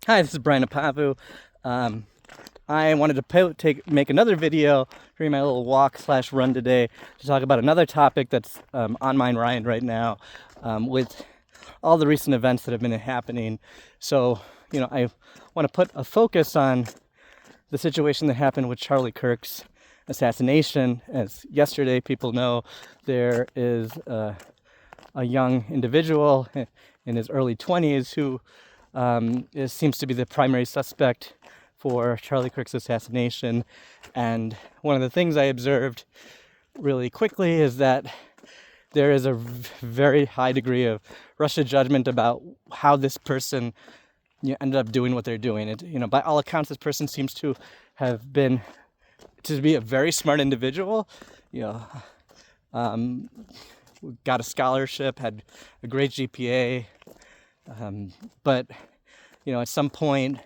Hi, this is Brian Apavu. I wanted to make another video during my little walk/run today to talk about another topic that's on my mind right now with all the recent events that have been happening. So, I want to put a focus on the situation that happened with Charlie Kirk's assassination. As yesterday, people know, there is a young individual in his early 20s who seems to be the primary suspect for Charlie Kirk's assassination. And one of the things I observed really quickly is that there is a very high degree of rush of judgment about how this person ended up doing what they're doing. By all accounts, this person seems to be a very smart individual. Got a scholarship, had a great GPA, but at some point,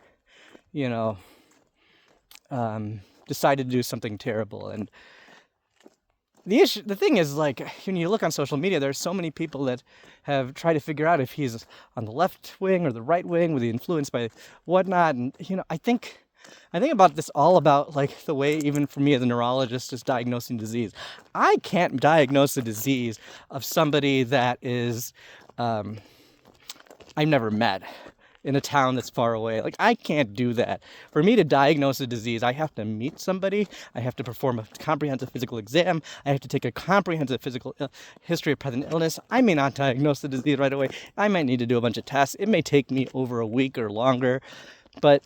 decided to do something terrible. And the thing is, when you look on social media, there's so many people that have tried to figure out if he's on the left wing or the right wing, was he influenced by whatnot. And I think about this all about the way, even for me as a neurologist, is diagnosing disease. I can't diagnose a disease of somebody that is I've never met in a town that's far away. I can't do that. For me to diagnose a disease, I have to meet somebody. I have to perform a comprehensive physical exam. I have to take a comprehensive physical history of present illness. I may not diagnose the disease right away. I might need to do a bunch of tests. It may take me over a week or longer. But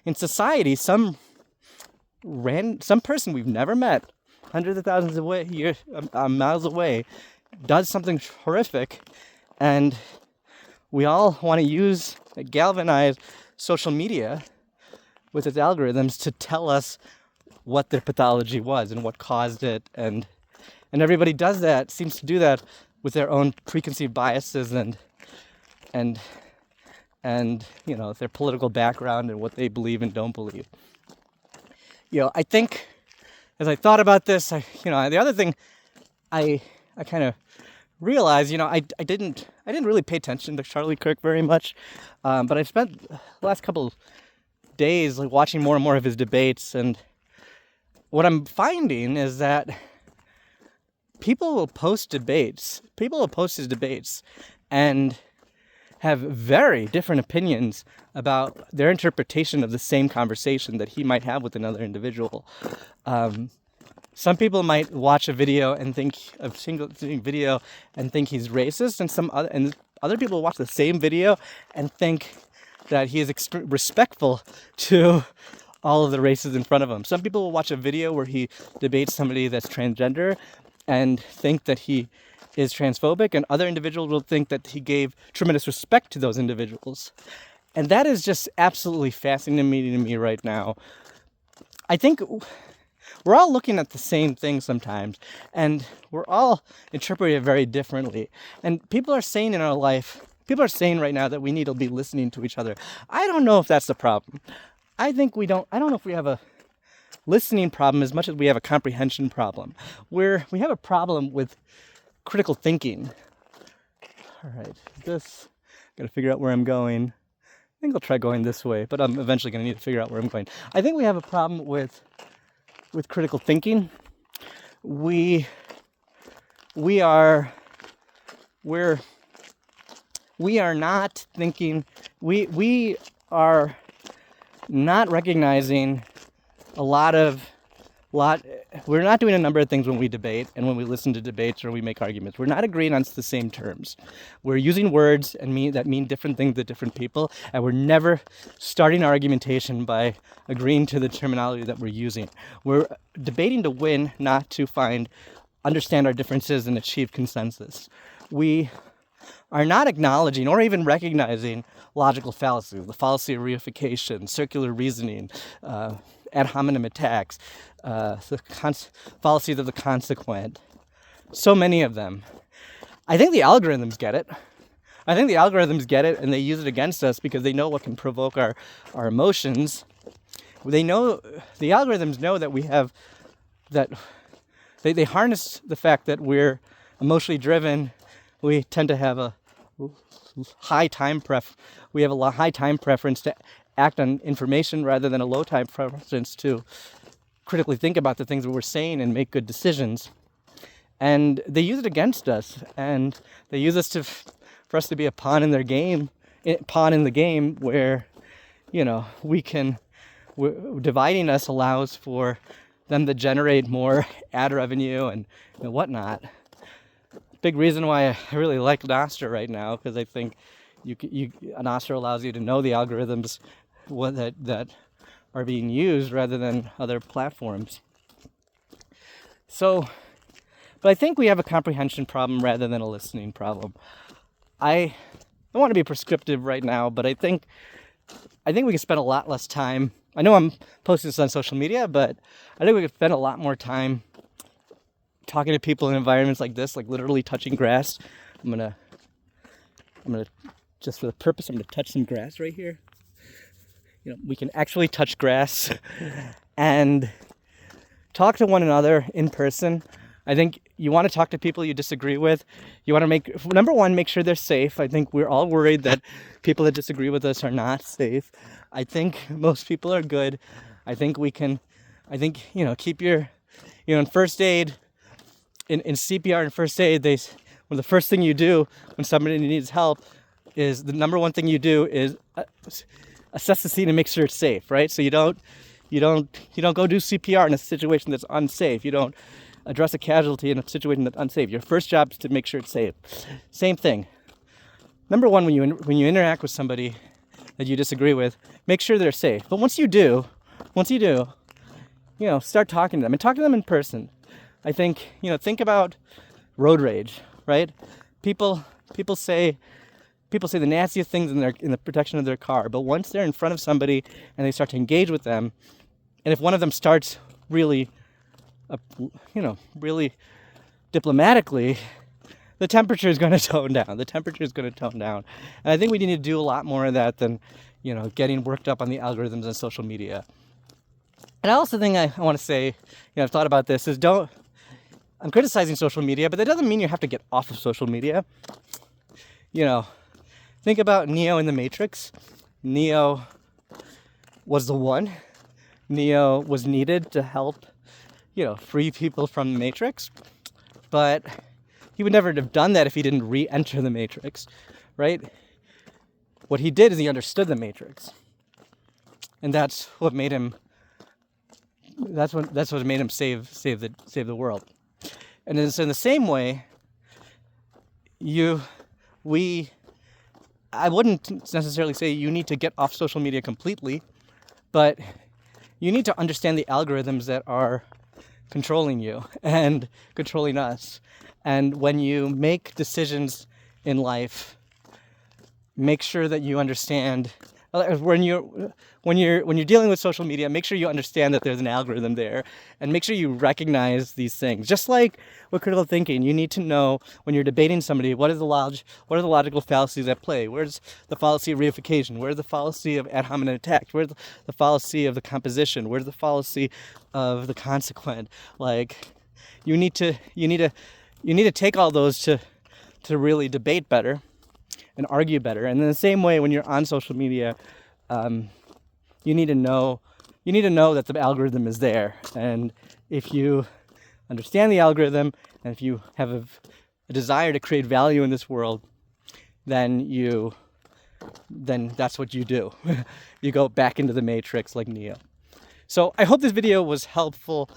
in society, some person we've never met, hundreds of thousands of miles away, does something horrific, and we all want to galvanize social media with its algorithms to tell us what their pathology was and what caused it. And everybody seems to do that with their own preconceived biases and their political background and what they believe and don't believe. I think as I thought about this, the other thing I kind of realized, I didn't really pay attention to Charlie Kirk very much, but I've spent the last couple of days watching more and more of his debates, and what I'm finding is that people will post his debates and have very different opinions about their interpretation of the same conversation that he might have with another individual. Some people might watch a video and think he's racist, and other people watch the same video and think that he is respectful to all of the races in front of him. Some people will watch a video where he debates somebody that's transgender and think that he is transphobic, and other individuals will think that he gave tremendous respect to those individuals. And that is just absolutely fascinating to me right now. I think we're all looking at the same thing sometimes, and we're all interpreting it very differently. And people are saying right now that we need to be listening to each other. I don't know if that's the problem. I don't know if we have a listening problem as much as we have a comprehension problem, where we have a problem with critical thinking. All right, gotta figure out where I'm going. I think I'll try going this way, but I'm eventually gonna need to figure out where I'm going. I think we have a problem with critical thinking. We are not thinking. We are not recognizing we're not doing a number of things when we debate and when we listen to debates or we make arguments. We're not agreeing on the same terms. We're using words that mean different things to different people, and we're never starting our argumentation by agreeing to the terminology that we're using. We're debating to win, not to understand our differences and achieve consensus. We are not acknowledging or even recognizing logical fallacies, the fallacy of reification, circular reasoning, ad hominem attacks, the fallacies of the consequent. So many of them. I think the algorithms get it. And they use it against us because they know what can provoke our emotions. The algorithms know that they harness the fact that we're emotionally driven. We tend to have a high time preference to act on information rather than a low time preference to critically think about the things that we're saying and make good decisions. And they use it against us, and they use us for us to be a pawn in the game where, dividing us allows for them to generate more ad revenue and whatnot. Big reason why I really like Nostr right now, because I think Nostr allows you to know the algorithms that are being used rather than other platforms. But I think we have a comprehension problem rather than a listening problem. I don't want to be prescriptive right now, but I think we can spend a lot less time. I know I'm posting this on social media, but I think we could spend a lot more time talking to people in environments like this, like literally touching grass. I'm gonna just for the purpose, I'm gonna touch some grass right here. We can actually touch grass and talk to one another in person. I think you want to talk to people you disagree with. You want to make sure they're safe. I think we're all worried that people that disagree with us are not safe. I think most people are good. I think keep your, in first aid, in CPR and first aid, the first thing you do when somebody needs help is the number one thing you do is assess the scene and make sure it's safe, right? So you don't go do CPR in a situation that's unsafe. You don't address a casualty in a situation that's unsafe. Your first job is to make sure it's safe. Same thing. Number one, when you interact with somebody that you disagree with, make sure they're safe. But once you do, start talking to them and talk to them in person. I think, think about road rage, right? People say the nastiest things in the protection of their car, but once they're in front of somebody and they start to engage with them, and if one of them starts really diplomatically, the temperature is going to tone down. And I think we need to do a lot more of that than, getting worked up on the algorithms on social media. And I also think I want to say, I've thought about this, I'm criticizing social media, but that doesn't mean you have to get off of social media. Think about Neo in the Matrix. Neo was the one. Neo was needed to help, free people from the Matrix. But he would never have done that if he didn't re-enter the Matrix, right? What he did is he understood the Matrix. And that's what made him save the world. And it's in the same way, I wouldn't necessarily say you need to get off social media completely, but you need to understand the algorithms that are controlling you and controlling us. And when you make decisions in life, make sure that you understand. When you're dealing with social media, make sure you understand that there's an algorithm there, and make sure you recognize these things. Just like with critical thinking, you need to know when you're debating somebody, what are the logical fallacies at play? Where's the fallacy of reification? Where's the fallacy of ad hominem attack? Where's the fallacy of the composition? Where's the fallacy of the consequent? You need to take all those to really debate better and argue better. And in the same way, when you're on social media, you need to know that the algorithm is there. And if you understand the algorithm, and if you have a desire to create value in this world, then that's what you do. You go back into the Matrix like Neo. So I hope this video was helpful.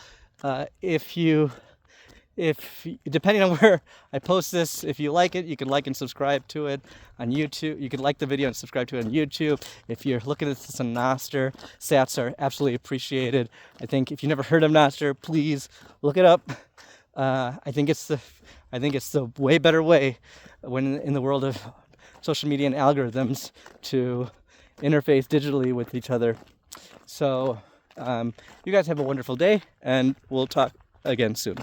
If depending on where I post this, if you like it, you can like and subscribe to it on YouTube. You can like the video and subscribe to it on YouTube. If you're looking at this on Nostr, sats are absolutely appreciated. I think if you've never heard of Nostr, please look it up. I think it's the way better way when in the world of social media and algorithms to interface digitally with each other. So you guys have a wonderful day, and we'll talk again soon.